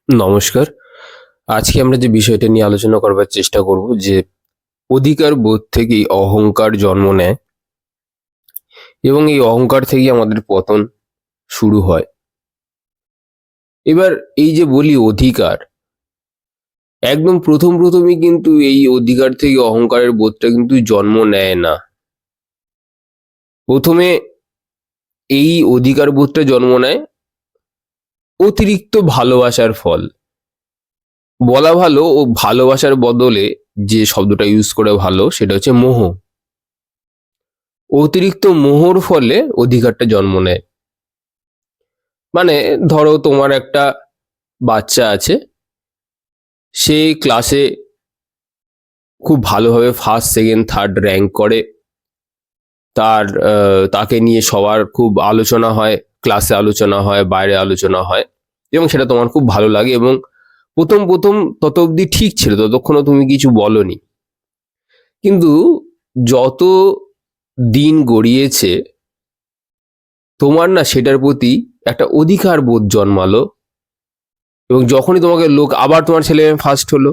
নমস্কার। আজকে আমরা যে বিষয়টা নিয়ে আলোচনা করবার চেষ্টা করব যে অধিকার বোধ থেকেই অহংকার জন্ম নেয় এবং এই অহংকার থেকেই আমাদের পতন শুরু হয়। এবার এই যে বলি অধিকার, একদম প্রথমই কিন্তু এই অধিকার থেকে অহংকারের বোধটা কিন্তু জন্ম নেয় না। প্রথমে এই অধিকার বোধটা জন্ম নেয় অতিরিক্ত ভালোবাসার ফল। বলা ভালো ও ভালোবাসার বদলে যে শব্দটা ইউজ করে ভালো সেটা হচ্ছে মোহ। অতিরিক্ত মোহর ফলে অধিকারটা জন্ম নেয়। মানে ধরো তোমার একটা বাচ্চা আছে, সে ক্লাসে খুব ভালোভাবে ফার্স্ট সেকেন্ড থার্ড র্যাঙ্ক করে, তার তাকে নিয়ে সবার খুব আলোচনা হয়, ক্লাসে আলোচনা হয়, বাইরে আলোচনা হয় এবং সেটা তোমার খুব ভালো লাগে এবং প্রথম তত অবধি ঠিক ছিল, ততক্ষণও তুমি কিছু বলনি। কিন্তু যত দিন গড়িয়েছে তোমার না সেটার প্রতি একটা অধিকার বোধ জন্মালো এবং যখনই তোমাকে লোক আবার তোমার ছেলে ফার্স্ট হলো,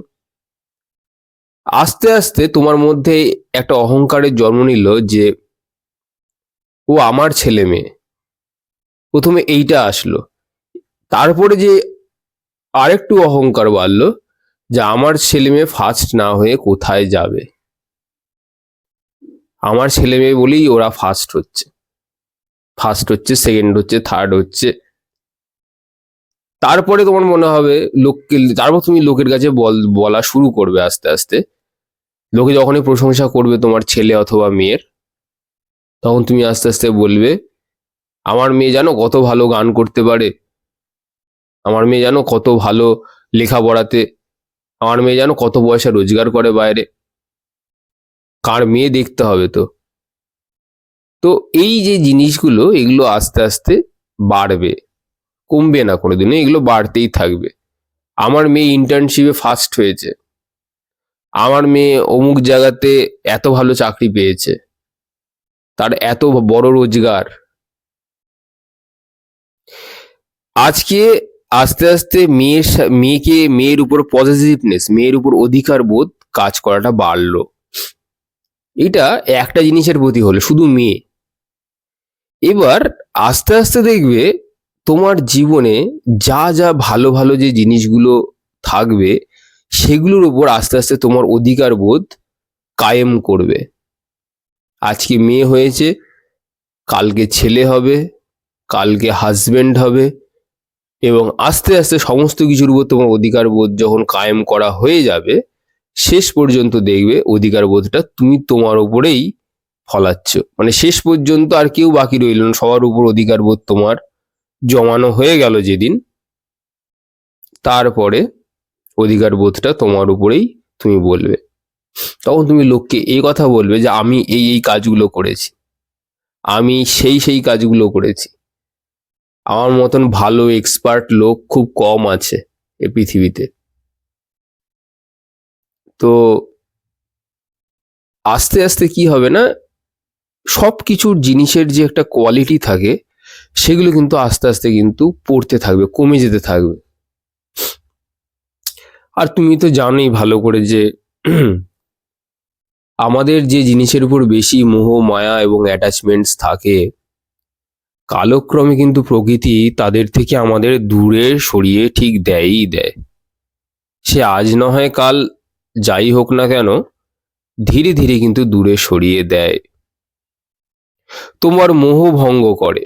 আস্তে আস্তে তোমার মধ্যে একটা অহংকারের জন্ম নিল যে ও আমার ছেলে মেয়ে। প্রথমে এইটা আসলো, তারপরে যে আরেকটু অহংকার বাড়লো যে আমার ছেলে মেয়ে ফার্স্ট না হয়ে কোথায় যাবে, আমার ছেলে মেয়ে বলেই ওরা ফার্স্ট হচ্ছে সেকেন্ড হচ্ছে থার্ড হচ্ছে। তারপরে তোমার মনে হবে লোককে, তারপর তুমি লোকের কাছে বলা শুরু করবে আস্তে আস্তে। লোকে যখনই প্রশংসা করবে তোমার ছেলে অথবা মেয়ের, তখন তুমি আস্তে আস্তে বলবে আমার মেয়ে জানো কত ভালো গান করতে পারে, আমার মেয়ে জানো কত ভালো লেখাপড়াতে, আমার মেয়ে জানো কত পয়সা রোজগার করে বাইরে। কার মেয়ে দেখতে হবে তো। তো এই যে জিনিসগুলো, এগুলো আস্তে আস্তে বাড়বে, কমবে না কোনোদিনও, এগুলো বাড়তেই থাকবে। আমার মেয়ে ইন্টার্নশিপে ফার্স্ট হয়েছে, আমার মেয়ে অমুক জায়গাতে এত ভালো চাকরি পেয়েছে, তার এত বড় রোজগার। আজকে আস্তে আস্তে মেয়ের উপর পজিটিভনেস, মেয়ের উপর অধিকার বোধ কাজ করাটা বাড়লো। এটা একটা জিনিসের প্রতি হলো, শুধু মেয়ে। এবার আস্তে আস্তে দেখবে তোমার জীবনে যা যা ভালো ভালো যে জিনিসগুলো থাকবে, সেগুলোর উপর আস্তে আস্তে তোমার অধিকার বোধ কায়েম করবে। আজকে মেয়ে হয়েছে, কালকে ছেলে হবে, কালকে হাজবেন্ড হবে এবং আস্তে আস্তে সমস্ত কিছুর উপর তোমার অধিকার বোধ যখন কায়েম করা হয়ে যাবে, শেষ পর্যন্ত দেখবে অধিকার বোধটা তুমি তোমার উপরেই ফলাচ্ছ। মানে শেষ পর্যন্ত আর কেউ বাকি রইল না, সবার উপর অধিকার বোধ তোমার জমানো হয়ে গেল যেদিন, তারপরে অধিকার বোধটা তোমার উপরেই তুমি বলবে। তখন তুমি লোককে এই কথা বলবে যে আমি এই কাজগুলো করেছি, আমি সেই কাজগুলো করেছি, আমার মতন ভালো এক্সপার্ট লোক খুব কম আছে এই পৃথিবীতে। তো আস্তে আস্তে কি হবে না, সব কিছুর জিনিসের যে একটা কোয়ালিটি থাকে, সেগুলো কিন্তু আস্তে আস্তে কিন্তু পড়তে থাকবে, কমে যেতে থাকবে। আর তুমি তো জানোই ভালো করে যে আমাদের যে জিনিসের উপর বেশি মোহ মায়া এবং অ্যাটাচমেন্টস থাকে, কালক্রমে কিন্তু প্রকৃতি তাদের থেকে আমাদের দূরে সরিয়ে ঠিক দেয়ই দেয়। সে আজ না হয় কাল, যাই হোক না কেন, ধীরে ধীরে কিন্তু দূরে সরিয়ে দেয়, তোমার মোহ ভঙ্গ করে।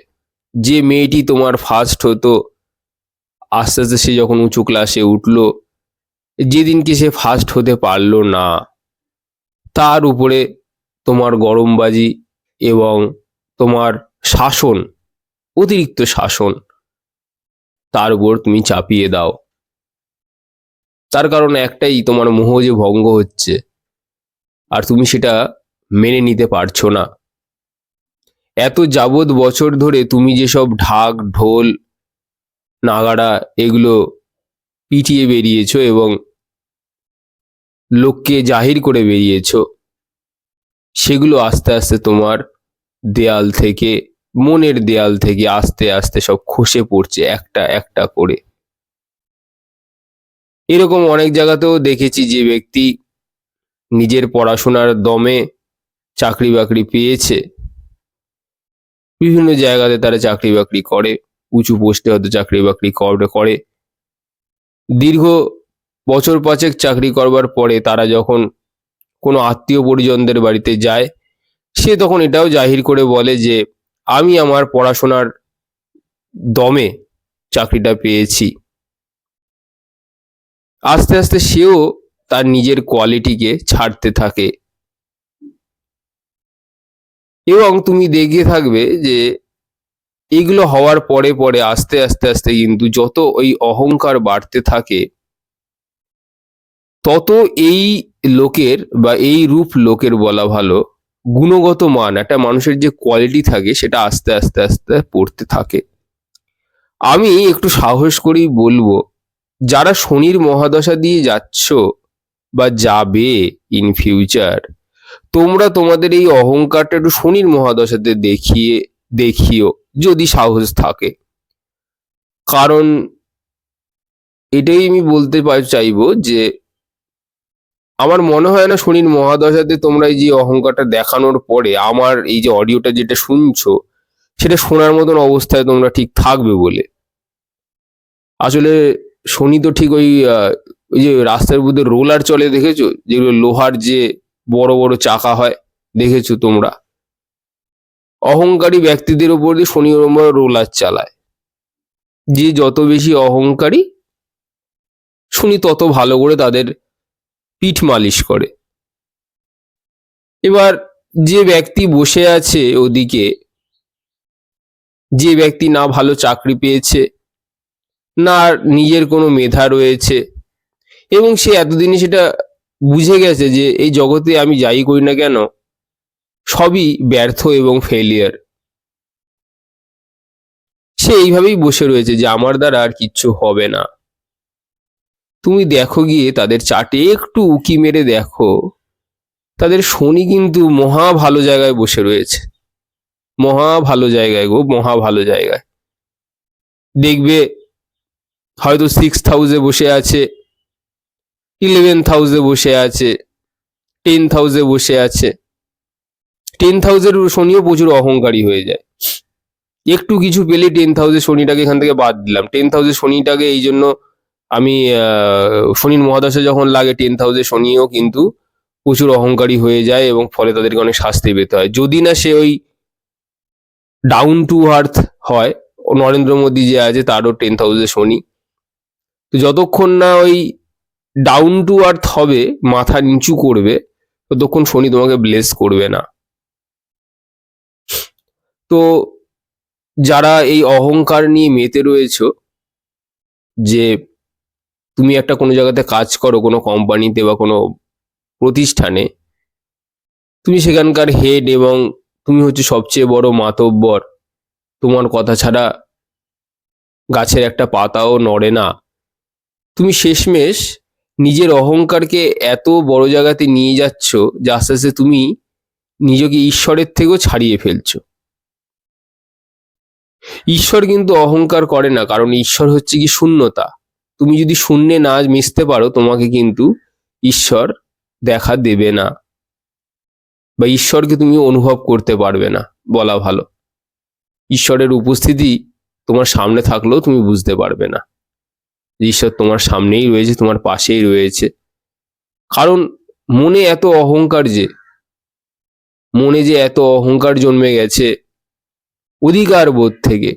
যে মেয়েটি তোমার ফার্স্ট হতো, আস্তে আস্তে সে যখন উঁচু ক্লাসে উঠলো, যেদিনকে সে ফার্স্ট হতে পারলো না, তার উপরে তোমার গরমবাজি এবং তোমার শাসন, অতিরিক্ত শাসন তার উপর তুমি চাপিয়ে দাও। তার কারণ একটাই, তোমার মোহ যে ভঙ্গ হচ্ছে আর তুমি সেটা মেনে নিতে পারছো না। এত যাবৎ বছর ধরে তুমি যেসব ঢাক ঢোল নাগাড়া এগুলো পিটিয়ে বেরিয়েছো এবং লোককে জাহির করে বেরিয়েছো, সেগুলো আস্তে আস্তে তোমার দেয়াল থেকে, মনের দেয়াল থেকে আস্তে আস্তে সব খসে পড়ছে একটা একটা করে। এরকম অনেক জায়গাতেও দেখেছি যে ব্যক্তি নিজের পড়াশোনার দমে চাকরি বাকরি পেয়েছে, বিভিন্ন জায়গাতে তারা চাকরি বাকরি করে, উঁচু পোস্টে হয়তো চাকরি বাকরি করে। দীর্ঘ বছর পাঁচেক চাকরি করবার পরে তারা যখন কোনো আত্মীয় পরিজনদের বাড়িতে যায়, সে তখন এটাও জাহির করে বলে যে আমি আমার পড়াশোনার দমে চাকরিটা পেয়েছি। আস্তে আস্তে সেও তার নিজের কোয়ালিটিকে ছাড়তে থাকে, এবং তুমি দেখে থাকবে যে এগুলো হওয়ার পরে পরে আস্তে আস্তে আস্তে কিন্তু যত ওই অহংকার বাড়তে থাকে, তত এই লোকের বা এই রূপ লোকের বলা ভালো, গুণগত মান, একটা মানুষের যে কোয়ালিটি থাকে সেটা আস্তে আস্তে আস্তে পড়তে থাকে। আমি একটু সাহস করেই বলবো, যারা শনির মহাদশা দিয়ে যাচ্ছ বা যাবে ইন ফিউচার, তোমরা তোমাদের এই অহংকারটা একটু শনির মহাদশাতে দেখিও যদি সাহস থাকে। কারণ এটাই আমি বলতে চাইবো যে আমার মনে হয় না শনির মহাদশাতে তোমরা এই যে অহংকারটা দেখানোর পরে আমার এই যে অডিওটা যেটা শুনছো সেটা শোনার মতন অবস্থায় তোমরা ঠিক থাকবে বলে। আসলে শনি তো ঠিক ওই যে রাস্তার মধ্যে রোলার চলে দেখেছো, যেগুলো লোহার যে বড় বড় চাকা হয়, দেখেছো তোমরা? অহংকারী ব্যক্তিদের উপর দিয়ে শনি রোলার চালায়। যে যত বেশি অহংকারী, শনি তত ভালো করে তাদের পিঠ মালিশ করে। এবার যে ব্যক্তি বসে আছে ওদিকে, যে ব্যক্তি না ভালো চাকরি পেয়েছে, না নিজের কোনো মেধা রয়েছে, এবং সে এতদিনে সেটা বুঝে গেছে যে এই জগতে আমি যাই করি না কেন সবই ব্যর্থ এবং ফেলিয়ার, সে এইভাবেই বসে রয়েছে যে আমার দ্বারা আর কিচ্ছু হবে না। তুমি দেখো গিয়ে তাদের চার্টে একটু উকি মেরে দেখো, তাদের শনি কিন্তু মহা ভালো জায়গায় বসে রয়েছে, মহা ভালো জায়গায় গো, মহা ভালো জায়গায়। দেখবে হয়তো 6th হাউসে বসে আছে, 11th হাউসে বসে আছে, 10th হাউসে বসে আছে। 10th হাউসের শনিও প্রচুর অহংকারী হয়ে যায়। একটু কিছু পেলে 10th হাউসে শনিটাকে এখান থেকে বাদ দিলাম। 10th হাউসে শনিটাকে এই জন্য আমি শনির মহাদশা যখন লাগে 10th হাউসে শনিও কিন্তু প্রচুর অহংকারী হয়ে যায়, এবং ফলে তাদেরকে অনেক শাস্তি পেতে হয়, যদি না সে ওই ডাউন টু আর্থ হয়। নরেন্দ্র মোদী যে আছে তারও 10th হাউসে শনি। তো যতক্ষণ না ওই ডাউন টু আর্থ হবে, মাথা নিচু করবে, ততক্ষণ শনি তোমাকে ব্লেস করবে না। তো যারা এই অহংকার নিয়ে মেতে রয়েছ, যে তুমি একটা কোনো জায়গাতে কাজ করো, কোনো কোম্পানিতে বা কোনো প্রতিষ্ঠানে, তুমি সেখানকার হেড এবং তুমি হচ্ছে সবচেয়ে বড় মাতব্বর, তোমার কথা ছাড়া গাছের একটা পাতাও নড়ে না, তুমি শেষমেশ নিজের অহংকারকে এত বড় জায়গাতে নিয়ে যাচ্ছ যে আস্তে আস্তে তুমি নিজেকে ঈশ্বরের থেকেও ছাড়িয়ে ফেলছো। ঈশ্বর কিন্তু অহংকার করে না, কারণ ঈশ্বর হচ্ছে কি শূন্যতা। তুমি যদি শূন্যে না মিশতে পারো, তোমাকে কিন্তু ঈশ্বর দেখা দেবে না, বা ঈশ্বরকে তুমি অনুভব করতে পারবে না বলা ভালো। ঈশ্বরের উপস্থিতি তোমার সামনে থাকলেও তুমি বুঝতে পারবে না ঈশ্বর তোমার সামনেই রয়েছে, তোমার পাশেই রয়েছে। কারণ মনে এত অহংকার, যে এত অহংকার জন্মে গেছে অধিকার বোধ থেকে।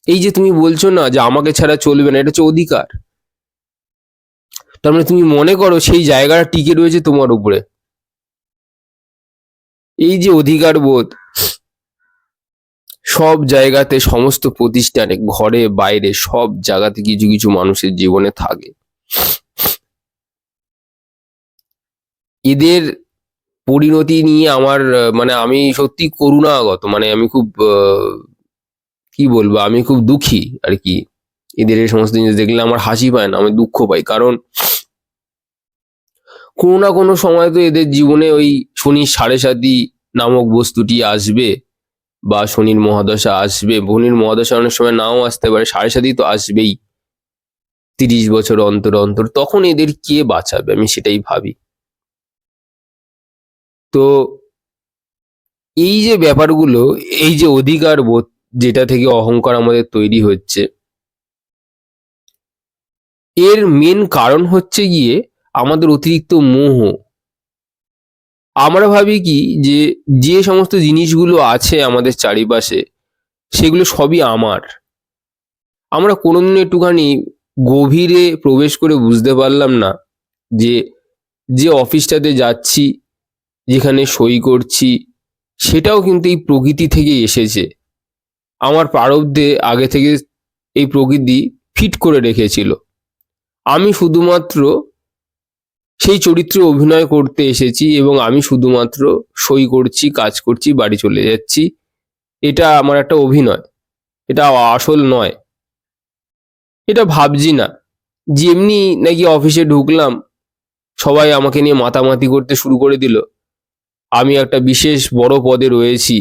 এই যে তুমি বলছো না যে আমাকে ছাড়া চলবে না, এটা হচ্ছে অধিকার। তার মানে তুমি মনে করো সেই জায়গাটা টিকে রয়েছে তোমার উপরে। এই যে অধিকার বোধ, সব জায়গাতে, সমস্ত প্রতিষ্ঠানে, ঘরে বাইরে, সব জায়গাতে কিছু কিছু মানুষের জীবনে থাকে। এদের পরিণতি নিয়ে আমার মানে আমি সত্যি করুণাগত, মানে আমি খুব কি বলবো, আমি খুব দুঃখী আর কি। এদের এই সমস্ত জিনিস দেখলে আমার হাসি পায় না, আমি দুঃখ পাই। কারণ কোনো না কোনো সময় তো এদের জীবনে ওই শনির সাড়ে সাতি নামক বস্তুটি আসবে, বা শনির মহাদশা আসবে। শনির মহাদশা অনেক সময় নাও আসতে পারে, সাড়ে সাতি তো আসবেই। 30 বছর অন্তর অন্তর, তখন এদের কে বাঁচাবে? আমি সেটাই ভাবি। তো এই যে ব্যাপারগুলো, এই যে অধিকার বোধ যেটা থেকে অহংকার আমাদের তৈরি হচ্ছে, এর মেন কারণ হচ্ছে গিয়ে আমাদের অতিরিক্ত মোহ। আমরা ভাবি কি যে যে সমস্ত জিনিসগুলো আছে আমাদের চারিপাশে সেগুলো সবই আমার। আমরা কোনোদিন একটুখানি গভীরে প্রবেশ করে বুঝতে পারলাম না যে যে অফিসটাতে যাচ্ছি, যেখানে সই করছি, সেটাও কিন্তু এই প্রকৃতি থেকে এসেছে। আমার প্রারব্ধে আগে থেকে এই প্রকৃতি ফিট করে রেখেছিল। আমি শুধুমাত্র সেই চরিত্রে অভিনয় করতে এসেছি এবং আমি শুধুমাত্র সই করছি, কাজ করছি, বাড়ি চলে যাচ্ছি। এটা আমার একটা অভিনয়, এটা আসল নয়। এটা ভাবছি না। যেমনি নাকি অফিসে ঢুকলাম, সবাই আমাকে নিয়ে মাতামাতি করতে শুরু করে দিল, আমি একটা বিশেষ বড় পদে রয়েছি।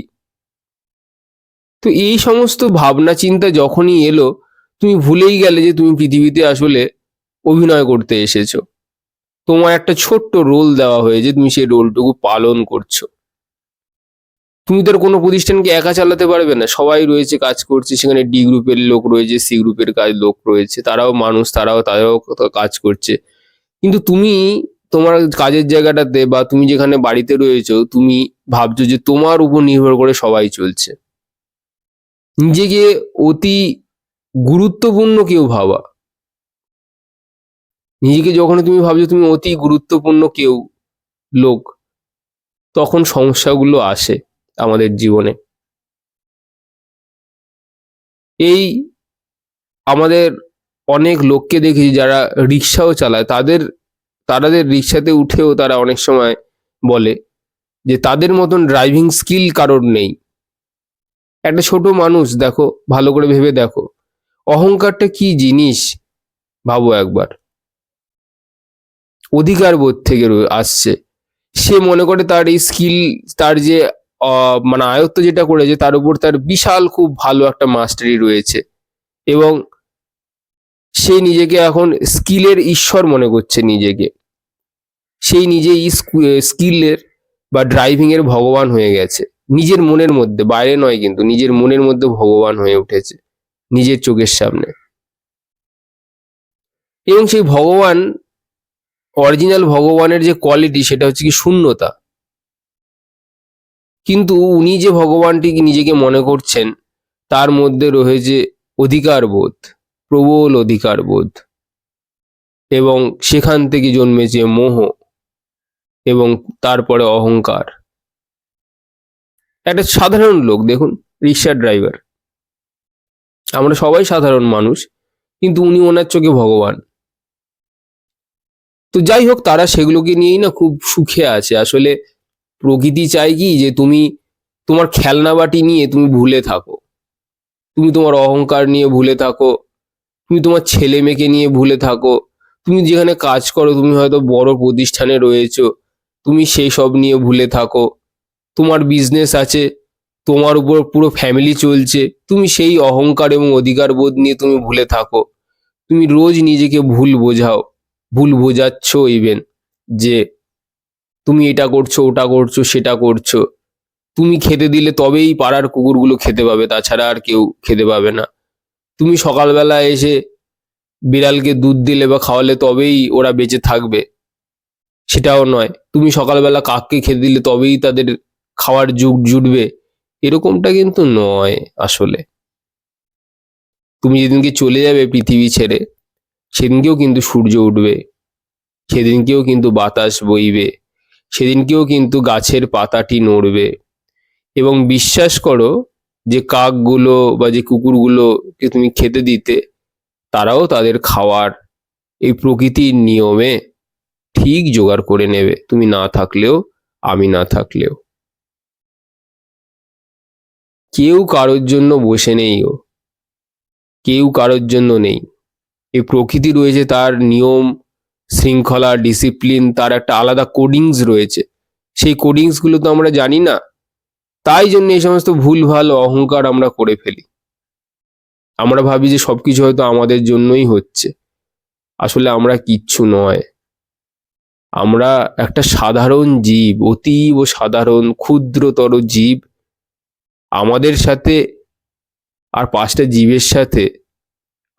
তো এই সমস্ত ভাবনা চিন্তা যখনই এলো, তুমি ভুলেই গেলে যে তুমি পৃথিবীতে আসলে অভিনয় করতে এসেছো। তোমার একটা ছোট্ট রোল দেওয়া হয়েছে, তুমি সেই রোলটুকু পালন করছো। তুমি তো আর কোনো প্রতিষ্ঠানকে একা চালাতে পারবে না, সবাই রয়েছে, কাজ করছে, সেখানে ডি গ্রুপের লোক রয়েছে, সি গ্রুপের লোক রয়েছে, তারাও মানুষ, তারাও কাজ করছে। কিন্তু তুমি তোমার কাজের জায়গাটাতে বা তুমি যেখানে বাড়িতে রয়েছো, তুমি ভাবছো যে তোমার উপর নির্ভর করে সবাই চলছে। নিজেকে অতি গুরুত্বপূর্ণ কেউ ভাবা, নিজেকে যখন তুমি ভাবছো তুমি অতি গুরুত্বপূর্ণ কেউ লোক, তখন সমস্যাগুলো আসে আমাদের জীবনে। এই আমাদের অনেক লোককে দেখেছি যারা রিক্সাও চালায়, তাদের রিক্সাতে উঠেও তারা অনেক সময় বলে যে তাদের মতন ড্রাইভিং স্কিল কারোর নেই। একটা ছোট মানুষ দেখো, ভালো করে ভেবে দেখো, অহংকারটা কি জিনিস ভাবো একবার। অধিকার বোধ থেকে আসছে। সে মনে করে তার এই স্কিল, তার যে মানে আয়ত্ত যেটা করেছে তার উপর তার বিশাল খুব ভালো একটা মাস্টারি রয়েছে, এবং সে নিজেকে এখন স্কিলের ঈশ্বর মনে করছে নিজেকে। সেই নিজেই স্কিলের বা ড্রাইভিং এর ভগবান হয়ে গেছে নিজের মনের মধ্যে, বাইরে নয় কিন্তু, নিজের মনের মধ্যে ভগবান হয়ে উঠেছে নিজের চোখের সামনে। এবং সেই ভগবান, অরিজিনাল ভগবানের যে কোয়ালিটি সেটা হচ্ছে কি শূন্যতা। কিন্তু উনি যে ভগবানটিকে নিজেকে মনে করছেন, তার মধ্যে রয়েছে অধিকার বোধ, প্রবল অধিকার বোধ, এবং সেখান থেকে জন্মেছে মোহ, এবং তারপরে অহংকার। একটা সাধারণ লোক দেখুন, রিক্সা ড্রাইভার, আমরা সবাই সাধারণ মানুষ, কিন্তু উনি ওনার চোখে ভগবান। তো যাই হোক, তারা সেগুলোকে নিয়েই না খুব সুখে আছে। আসলে প্রকৃতি চায় কি যে তুমি তোমার খেলনা বাটি নিয়ে তুমি ভুলে থাকো, তুমি তোমার অহংকার নিয়ে ভুলে থাকো, তুমি তোমার ছেলে মেয়েকে নিয়ে ভুলে থাকো, তুমি যেখানে কাজ করো, তুমি হয়তো বড় প্রতিষ্ঠানে রয়েছো, তুমি সেই সব নিয়ে ভুলে থাকো, তোমার বিজনেস আছে, তোমার উপর পুরো ফ্যামিলি চলছে, তুমি সেই অহংকার এবং অধিকার বোধ নিয়ে তুমি ভুলে থাকো। তুমি রোজ নিজেকে ভুল বোঝাও, ভুল বোঝাচ্ছ ইভেন, যে তুমি এটা করছো, ওটা করছো, সেটা করছো। তুমি খেতে দিলে তবেই পাড়ার কুকুরগুলো খেতে পাবে, তাছাড়া আর কেউ খেতে পাবে না। তুমি সকালবেলা এসে বিড়ালকে দুধ দিলে বা খাওয়ালে তবেই ওরা বেঁচে থাকবে, সেটাও নয়। তুমি সকালবেলা কাককে খেতে দিলে তবেই তাদের খাওয়ার যুগ জুটবে, এরকমটা কিন্তু নয় আসলে। তুমি যেদিনকে চলে যাবে পৃথিবী ছেড়ে, সেদিনকেও কিন্তু সূর্য উঠবে, সেদিনকেও কিন্তু বাতাস বইবে, সেদিনকেও কিন্তু গাছের পাতাটি নড়বে। এবং বিশ্বাস করো, যে কাকগুলো বা যে কুকুরগুলোকে তুমি খেতে দিতে, তারাও তাদের খাওয়ার এই প্রকৃতির নিয়মে ঠিক জোগাড় করে নেবে, তুমি না থাকলেও, আমি না থাকলেও। কেউ কারোর জন্য বসে নেই, কেউ কারোর জন্য নেই। এই প্রকৃতি রয়েছে, তার নিয়ম শৃঙ্খলা, ডিসিপ্লিন, তার একটা আলাদা কোডিংস রয়েছে। সেই কোডিংসগুলো তো আমরা জানি না, তাই জন্য এই সমস্ত ভুলভাল অহংকার আমরা করে ফেলি। আমরা ভাবি যে সবকিছু হয়তো আমাদের জন্যই হচ্ছে, আসলে আমরা কিচ্ছু নয়। আমরা একটা সাধারণ জীব, অতীব সাধারণ ক্ষুদ্রতর জীব। আমাদের সাথে আর 5টা জীবের সাথে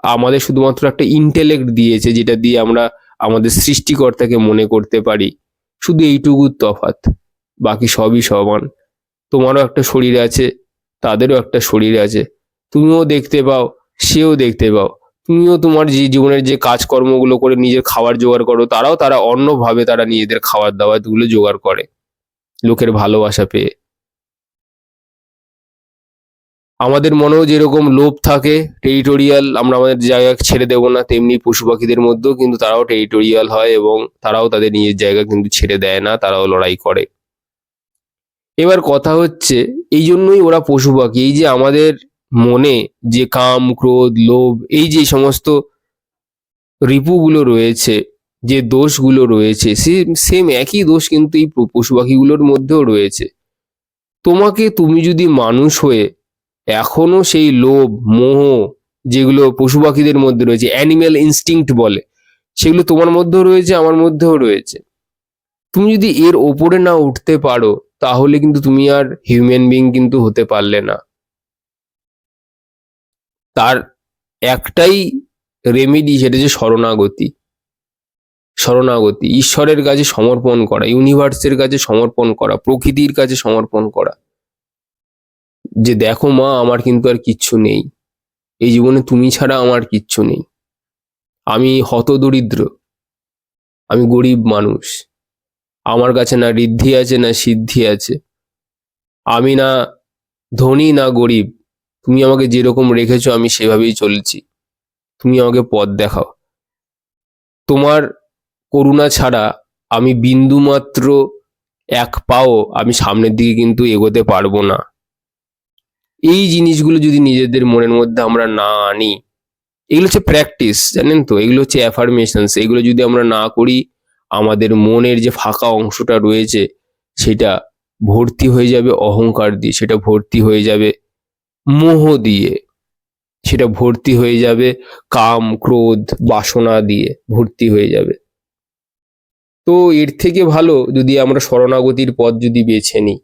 আমাদের শুধুমাত্র একটা ইন্টেলেক্ট দিয়েছে, যেটা দিয়ে আমরা আমাদের সৃষ্টিকর্তাকে মনে করতে পারি। শুধু এইটুকু তফাৎ, বাকি সবই সমান। তোমারও একটা শরীর আছে, তাদেরও একটা শরীর আছে। তুমিও দেখতে পাও, সেও দেখতে পাও। তুমিও তোমার যে জীবনের যে কাজকর্মগুলো করে নিজের খাবার জোগাড় করো, তারা অন্যভাবে তারা নিজেদের খাবার দাবারগুলো জোগাড় করে লোকের ভালোবাসা পেয়ে। আমাদের মনেও যেরকম লোভ থাকে, টেরিটোরিয়াল, আমরা আমাদের জায়গা ছেড়ে দেবো না, তেমনি পশু পাখিদের মধ্যেও কিন্তু তারাও টেরিটোরিয়াল হয় এবং তারাও তাদের নিজের জায়গা কিন্তু ছেড়ে দেয় না, তারাও লড়াই করে। এবার কথা হচ্ছে, এই জন্যই ওরা পশু পাখি। এই যে আমাদের মনে যে কাম, ক্রোধ, লোভ, এই যে সমস্ত রিপুগুলো রয়েছে, যে দোষগুলো রয়েছে, সেম একই দোষ কিন্তু এই পশু পাখিগুলোর মধ্যেও রয়েছে। তুমি যদি মানুষ হয়ে এখনো সেই লোভ, মোহ, যেগুলো পশু পাখিদের মধ্যে রয়েছে, অ্যানিম্যাল ইনস্টিংক্ট বলে, সেগুলো তোমার মধ্যেও রয়েছে, আমার মধ্যেও রয়েছে। তুমি যদি এর ওপরে না উঠতে পারো, তাহলে কিন্তু তুমি আর হিউম্যান বিং কিন্তু হতে পারলে না। তার একটাই রেমেডি, সেটা যে শরণাগতি। শরণাগতি, ঈশ্বরের কাছে সমর্পণ করা, ইউনিভার্সের কাছে সমর্পণ করা, প্রকৃতির কাছে সমর্পণ করা, যে দেখো মা, আমার কিন্তু আর কিচ্ছু নেই, এই জীবনে তুমি ছাড়া আমার কিচ্ছু নেই। আমি হতদরিদ্র, আমি গরিব মানুষ, আমার কাছে না ঋদ্ধি আছে না সিদ্ধি আছে, আমি না ধনী না গরিব, তুমি আমাকে যেরকম রেখেছো আমি সেভাবেই চলছি, তুমি আমাকে পথ দেখাও। তোমার করুণা ছাড়া আমি বিন্দুমাত্র এক পাও আমি সামনের দিকে কিন্তু এগোতে পারবো না। এই জিনিসগুলো যদি নিজেদের মনের মধ্যে আমরা না আনি, এগুলো হচ্ছে প্র্যাকটিস, জানেন তো, এগুলো হচ্ছে অ্যাফার্মেশনস। এগুলো যদি আমরা না করি, আমাদের মনের যে ফাঁকা অংশটা রয়েছে সেটা ভর্তি হয়ে যাবে অহংকার দিয়ে, সেটা ভর্তি হয়ে যাবে মোহ দিয়ে, সেটা ভর্তি হয়ে যাবে কাম, ক্রোধ, বাসনা দিয়ে ভর্তি হয়ে যাবে। তো এর থেকে ভালো যদি আমরা শরণাগতির পথ যদি বেছে নিই,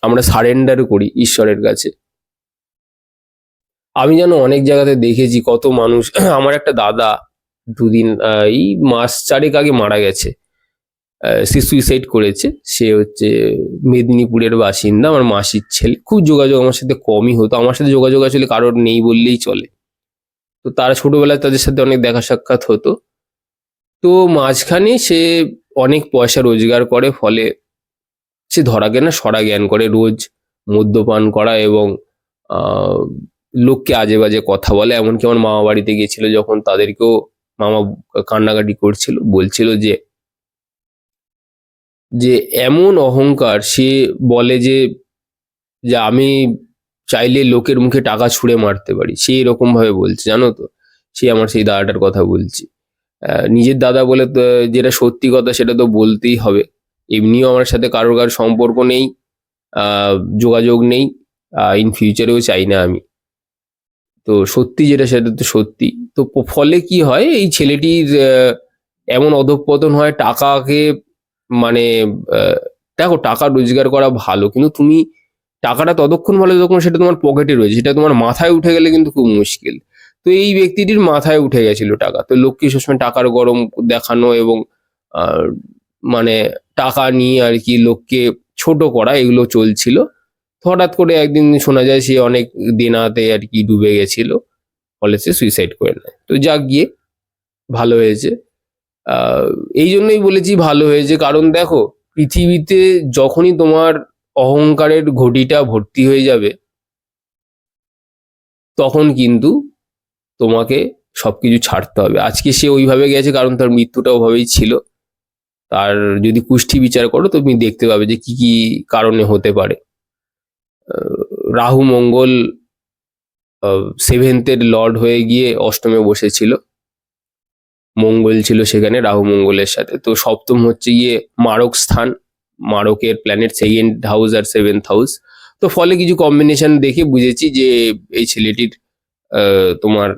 আমরা সারেন্ডার করি ঈশ্বরের কাছে। আমি যেন অনেক জায়গাতে দেখেছি কত মানুষ, আমার একটা দাদা এই মাস 4 আগে মারা গেছে। সে সুইসাইড করেছে। সে হচ্ছে মেদিনীপুরের বাসিন্দা, আমার মাসির ছেলে। খুব যোগাযোগ আমার সাথে কমই হতো, আমার সাথে যোগাযোগ আসলে কারোর নেই বললেই চলে। তো তারা ছোটবেলায় তাদের সাথে অনেক দেখা সাক্ষাৎ হতো। তো মাঝখানে সে অনেক পয়সা রোজগার করে, ফলে সে ধরাকে না সরা জ্ঞান করে, রোজ মদ্যপান করা এবং আহ, লোককে আজে বাজে কথা বলে। এমনকি আমার মামা বাড়িতে গিয়েছিল যখন, তাদেরকেও মামা কান্নাকাটি করছিল, বলছিল যে যে এমন অহংকার, সে বলে যে যে আমি চাইলে লোকের মুখে টাকা ছুঁড়ে মারতে পারি, সে এরকম ভাবে বলছে, জানো তো। সে আমার সেই দাদাটার কথা বলছি। নিজের দাদা বলে তো, যেটা সত্যি কথা সেটা তো বলতেই হবে। এমনিও আমার সাথে কারোর সম্পর্ক নেই, যোগাযোগ নেই, ইন ফিউচারেও চাই না আমি। তো সত্যি যেটা সেটা তো সত্যি। তো ফলে কি হয়, এই ছেলেটির এমন অধঃপতন হয়, টাকাকে মানে আহ, দেখো, টাকা রোজগার করা ভালো, কিন্তু তুমি টাকাটা ততক্ষণ ভালো যতক্ষণ সেটা তোমার পকেটে রয়েছে, সেটা তোমার মাথায় উঠে গেলে কিন্তু খুব মুশকিল। তো এই ব্যক্তিটির মাথায় উঠে গেছিল টাকা, তো লোককে সবসময় টাকার গরম দেখানো এবং আহ, মানে টাকা নিয়ে আর কি লোককে ছোট করা, এগুলো চলছিল। তো হঠাৎ করে একদিন শোনা যায় সে অনেক দেনাতে আর কি ডুবে গেছিল, ফলে সে সুইসাইড করে নেয়। তো যাক গিয়ে, ভালো হয়েছে। আহ, এই জন্যই বলেছি ভালো হয়েছে, কারণ দেখো, পৃথিবীতে যখনই তোমার অহংকারের ঘটিটা ভর্তি হয়ে যাবে, তখন কিন্তু তোমাকে সবকিছু ছাড়তে হবে। আজকে সে ওইভাবে গেছে কারণ তার মৃত্যুটা ওভাবেই ছিল। তার যদি কুষ্ঠি বিচার করো, তুমি দেখতে পাবে যে কি কি কারণে হতে পারে। আহ, রাহু মঙ্গল 7th লর্ড হয়ে গিয়ে অষ্টমে বসেছিল, মঙ্গল ছিল সেখানে রাহু মঙ্গলের সাথে। তো সপ্তম হচ্ছে গিয়ে মারক স্থান, মারকের প্ল্যানেট 2nd হাউস আর 7th হাউস। তো ফলে কিছু কম্বিনেশন দেখে বুঝেছি যে এই ছেলেটির তোমার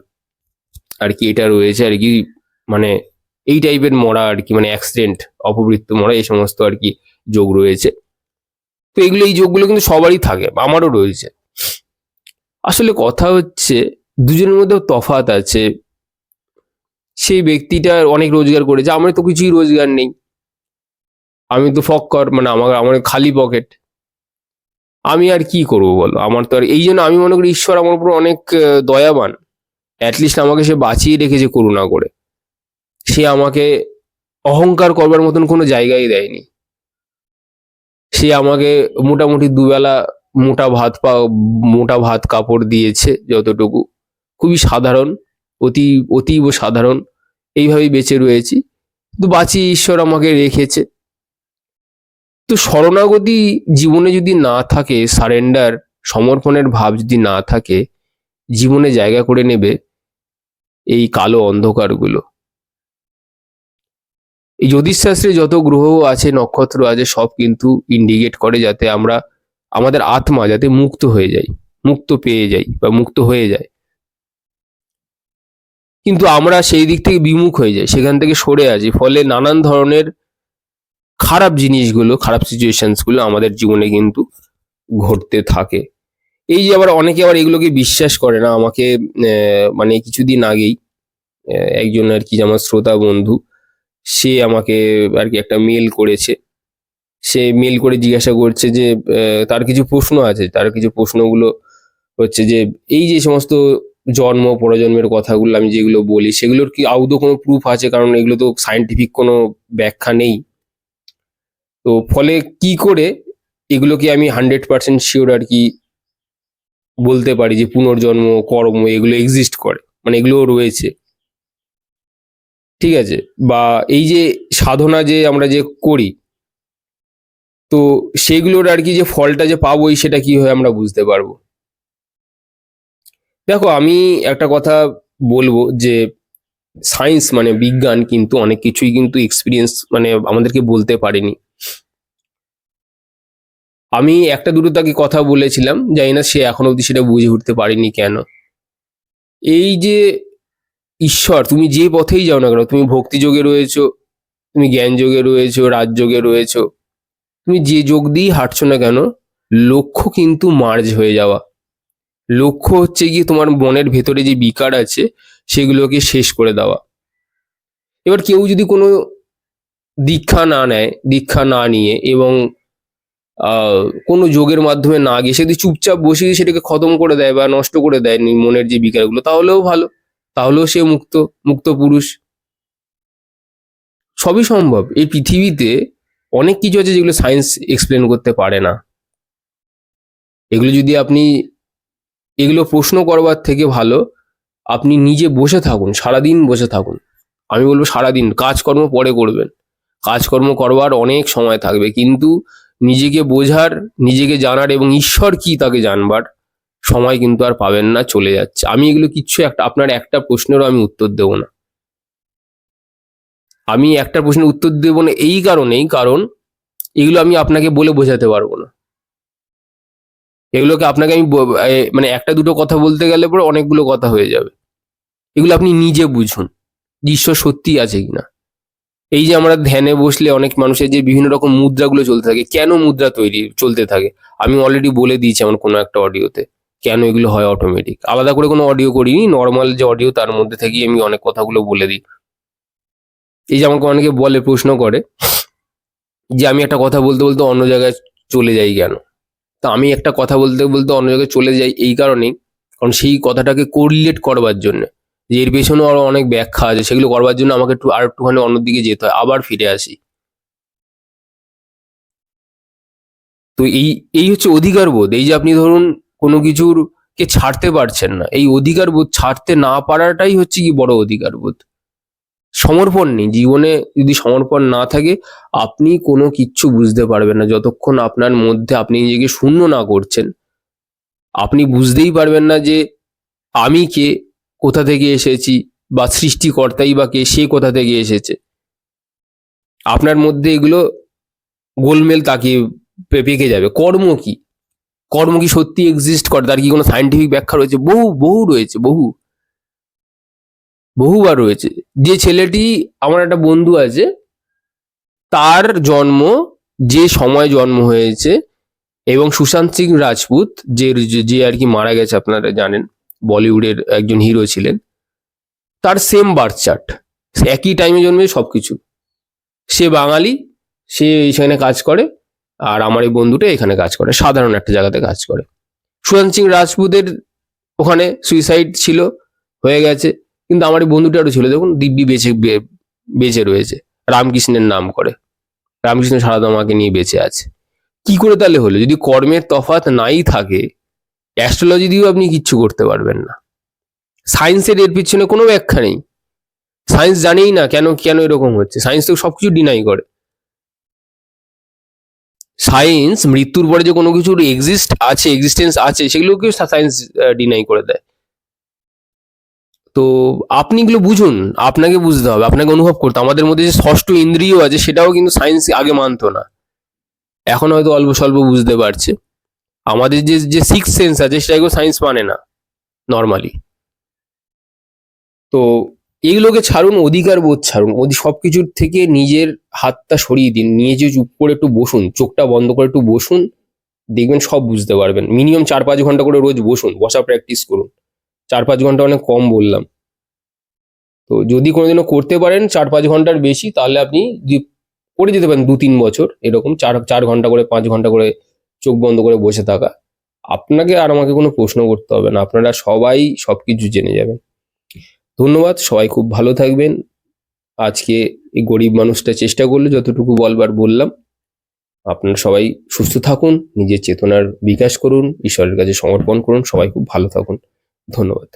আর কি এটা রয়েছে আর কি, মানে এই টাইপের মরা আর কি, মানে অ্যাক্সিডেন্ট, অপমৃত্যু মরা, এই সমস্ত আর কি যোগ রয়েছে। তো এগুলো, এই যোগগুলো কিন্তু সবারই থাকে, আমারও রয়েছে। আসলে কথা হচ্ছে দুজনের মধ্যে তফাৎ আছে। সেই ব্যক্তিটা অনেক রোজগার করেছে, আমার তো কিছুই রোজগার নেই, আমি তো ফক্কর, মানে আমার আমার খালি পকেট। আমি আর কি করবো বলো? আমার তো আর, এই জন্য আমি মনে করি ঈশ্বর আমার উপর অনেক দয়াবান। অ্যাটলিস্ট আমাকে সে বাঁচিয়ে রেখেছে করুণা করে। সে আমাকে অহংকার করবার মতন কোনো জায়গায় দেয়নি। সে আমাকে মোটামুটি দুবেলা মোটা ভাত মোটা ভাত কাপড় দিয়েছে যতটুকু, খুবই সাধারণ, অতি অতীব সাধারণ, এইভাবেই বেঁচে রয়েছি। তো বাঁচিয়ে ঈশ্বর আমাকে রেখেছে। তো শরণাগতি জীবনে যদি না থাকে, সারেন্ডার, সমর্পণের ভাব যদি না থাকে, জীবনে জায়গা করে নেবে এই কালো অন্ধকারগুলো। এই জ্যোতিষশাস্ত্রে যত গ্রহ আছে, নক্ষত্র আছে, সব কিন্তু ইন্ডিকেট করে যাতে আমরা, আমাদের আত্মা যাতে মুক্ত হয়ে যায়, মুক্ত পেয়ে যাই বা মুক্ত হয়ে যায়। কিন্তু আমরা সেই দিক থেকে বিমুখ হয়ে যাই, সেখান থেকে সরে আসি, ফলে নানান ধরনের খারাপ জিনিসগুলো, খারাপ সিচুয়েশনসগুলো আমাদের জীবনে কিন্তু ঘটতে থাকে। এই যে আবার অনেকে আবার এগুলোকে বিশ্বাস করে না। আমাকে মানে কিছুদিন আগেই একজন আর কি আমার শ্রোতা বন্ধু, সে আমাকে আর কি একটা মেল করেছে। সে মেল করে জিজ্ঞাসা করছে যে তার কিছু প্রশ্ন আছে। তার কিছু প্রশ্নগুলো হচ্ছে যে, এই যে সমস্ত জন্ম পরজন্মের কথাগুলো আমি যেগুলো বলি, সেগুলোর কি আদৌ কোনো প্রুফ আছে? কারণ এগুলো তো সায়েন্টিফিক কোনো ব্যাখ্যা নেই। তো ফলে কি করে এগুলোকে আমি 100% শিওর আর কি বলতে পারি যে পুনর্জন্ম, কর্ম এগুলো এক্সিস্ট করে, মানে এগুলোও রয়েছে, ঠিক আছে? বা এই যে সাধনা যে আমরা যে করি, তো সেগুলোর আর কি যে ফলটা যে পাবোই, সেটা কিভাবে আমরা বুঝতে পারবো? দেখো, আমি একটা কথা বলবো যে সায়েন্স মানে বিজ্ঞান কিন্তু অনেক কিছুই কিন্তু এক্সপিরিয়েন্স মানে আমাদেরকে বলতে পারেনি। আমি একটা দুটো তাকে কথা বলেছিলাম, জানি না সে এখনো অবধি সেটা বুঝে উঠতে পারেনি কেন। এই যে ঈশ্বর, তুমি যে পথেই যাও না কেন, তুমি ভক্তি যোগে রয়েছো, তুমি জ্ঞান যোগে রয়েছো, রাজযোগে রয়েছো, তুমি যে যোগ দিয়েই হাঁটছো না কেন, লক্ষ্য কিন্তু মার্জ হয়ে যাওয়া। লক্ষ্য হচ্ছে গিয়ে তোমার মনের ভেতরে যে বিকার আছে সেগুলোকে শেষ করে দেওয়া। এবার কেউ যদি কোনো দীক্ষা না নেয়, দীক্ষা না নিয়ে এবং কোনো যোগের মাধ্যমে না গিয়ে সে যদি চুপচাপ বসে সেটাকে খতম করে দেয় বা নষ্ট করে দেয় মনের যে বিকারগুলো, তাহলেও ভালো, তাহলেও সে মুক্ত, মুক্ত পুরুষ। সবই সম্ভব। এই পৃথিবীতে অনেক কিছু আছে যেগুলো সায়েন্স এক্সপ্লেন করতে পারে না। এগুলো যদি আপনি, এগুলো প্রশ্ন করবার থেকে ভালো আপনি নিজে বসে থাকুন, সারাদিন বসে থাকুন। আমি বলবো সারাদিন কাজকর্ম পরে করবেন, কাজকর্ম করবার অনেক সময় থাকবে, কিন্তু নিজেকে বোঝার, নিজেকে জানার এবং ঈশ্বর কি তাকে জানবার সময় কিন্তু আর পাবেন না, চলে যাচ্ছে। আমি এগুলো কিচ্ছু আপনার একটা প্রশ্নেরও আমি উত্তর দেবো না। আমি একটা প্রশ্নের উত্তর দেবো না এই কারণেই, কারণ এগুলো আমি আপনাকে বলে বোঝাতে পারবো না। এগুলোকে আপনাকে আমি মানে একটা দুটো কথা বলতে গেলে পরে অনেকগুলো কথা হয়ে যাবে। এগুলো আপনি নিজে বুঝুন যে ঈশ্বর সত্যিই আছে কিনা। এই যে আমরা ধ্যানে বসলে অনেক মানুষের যে বিভিন্ন রকম মুদ্রাগুলো চলতে থাকে, কেন মুদ্রা তৈরি চলতে থাকে আমি অলরেডি বলে দিয়েছি আমার কোনো একটা অডিওতে, কেন এগুলো হয় অটোমেটিক। আলাদা করে কোনো অডিও করিনি, নর্মাল যে অডিও তার মধ্যে থেকেই আমি অনেক কথাগুলো বলে দিই। এই যে আমাকে অনেকে বলে, প্রশ্ন করে যে আমি একটা কথা বলতে বলতে অন্য জায়গায় চলে যাই কেন। তা আমি একটা কথা বলতে বলতে অন্য জায়গায় চলে যাই এই কারণেই, কারণ সেই কথাটাকে কোরিলেট করবার জন্য, যে এর পেছনেও আরো অনেক ব্যাখ্যা আছে, সেগুলো করবার জন্য আমাকে একটু আর একটুখানি অন্যদিকে যেতে হয়, আবার ফিরে আসি। তো এই এই হচ্ছে অধিকার বোধ। এই যে আপনি ধরুন কোনো কিছুর কে ছাড়তে পারছেন না, এই অধিকার বোধ, ছাড়তে না পারাটাই হচ্ছে কি বড় অধিকার বোধ। সমর্পণ নেই জীবনে, যদি সমর্পণ না থাকে আপনি কোনো কিচ্ছু বুঝতে পারবেন না। যতক্ষণ আপনার মধ্যে আপনি নিজেকে শূন্য না করছেন, আপনি বুঝতেই পারবেন না যে আমি কে, কোথা থেকে এসেছি, বা সৃষ্টিকর্তাই বা কে, সে কোথা থেকে এসেছে। আপনার মধ্যে এগুলো গোলমেল তাকিয়ে পেকে যাবে। কর্ম কি, কর্ম কি সত্যি এক্সিস্ট করে, তার কি কোনো সায়েন্টিফিক ব্যাখ্যা রয়েছে? বহু বহু রয়েছে, বহু। বহুবার রয়েছে। যে ছেলেটি, আমার একটা বন্ধু আছে, তার জন্ম যে সময় জন্ম হয়েছে, এবং সুশান্ত সিং রাজপুত যে যে আর কি মারা গেছে, আপনারা জানেন, বলিউডের একজন হিরো ছিলেন, তার সেম বার্থ চার্ট, একই টাইমে জন্মে সবকিছু। সে বাঙালি, সে এখানে কাজ করে, আর আমার এই বন্ধুটা এখানে কাজ করে, সাধারণ একটা জায়গাতে কাজ করে। সুশান্ত সিং রাজপুতের ওখানে সুইসাইড ছিল, হয়ে গেছে, কিন্তু আমার এই বন্ধুটারও ছিল, দেখুন দিব্যি বেঁচে রয়েছে, রামকৃষ্ণের নাম করে, রামকৃষ্ণ সারদামাকে নিয়ে বেঁচে আছে। কি করে তাহলে হলো? যদি কর্মের তফাৎ নাই থাকে, অ্যাস্ট্রোলজি দিয়েও আপনি কিচ্ছু করতে পারবেন না। সায়েন্সের এর পিছনে কোনো ব্যাখ্যা নেই, সায়েন্স জানেই না কেন কেন এরকম হচ্ছে, সায়েন্স তো সবকিছু ডিনাই করে। সায়েন্স মৃত্যুর পরে যে কোনো কিছুর এক্সিস্টেন্স আছে, সেগুলোকে সায়েন্স ডিনাই করে দেয়। তো আপনি এগুলো বুঝুন, আপনাকে বুঝতে হবে, আপনাকে অনুভব করতে। আমাদের মধ্যে যে ষষ্ঠ ইন্দ্রিয় আছে, সেটাও কিন্তু সায়েন্স আগে মানতো না, এখন হয়তো অল্প স্বল্প বুঝতে পারছে। আমাদের যে যে সিক্স সেন্স আছে, সেটাকেও সায়েন্স মানে না নর্মালি। তো এইগুলোকে ছাড়ুন, অধিকার বোধ ছাড়ুন, সবকিছুর থেকে নিজের হাতটা সরিয়ে দিন, নিয়ে যে চুপ করে একটু বসুন, চোখটা বন্ধ করে একটু বসুন, দেখবেন সব বুঝতে পারবেন। মিনিমাম 4-5 ঘন্টা করে রোজ বসুন, বসা প্র্যাকটিস করুন। 4-5 ঘন্টা অনেক কম বললাম, তো যদি কোনোদিনও করতে পারেন 4-5 ঘন্টার বেশি, তাহলে আপনি করে যেতে পারেন 2-3 বছর এরকম, 4-4 ঘন্টা করে, 5 ঘন্টা করে চোখ বন্ধ করে বসে থাকা। আপনাকে আর আমাকে কোনো প্রশ্ন করতে হবে না, আপনারা সবাই সবকিছু জেনে যাবেন। ধন্যবাদ, সবাই খুব ভালো থাকবেন। আজকে এই গরিব মানুষটা চেষ্টা করলো, যতটুকু বলবার বললাম। আপনারা সবাই সুস্থ থাকুন, নিজের চেতনার বিকাশ করুন, ঈশ্বরের কাছে সমর্পণ করুন, সবাই খুব ভালো থাকুন। ধন্যবাদ।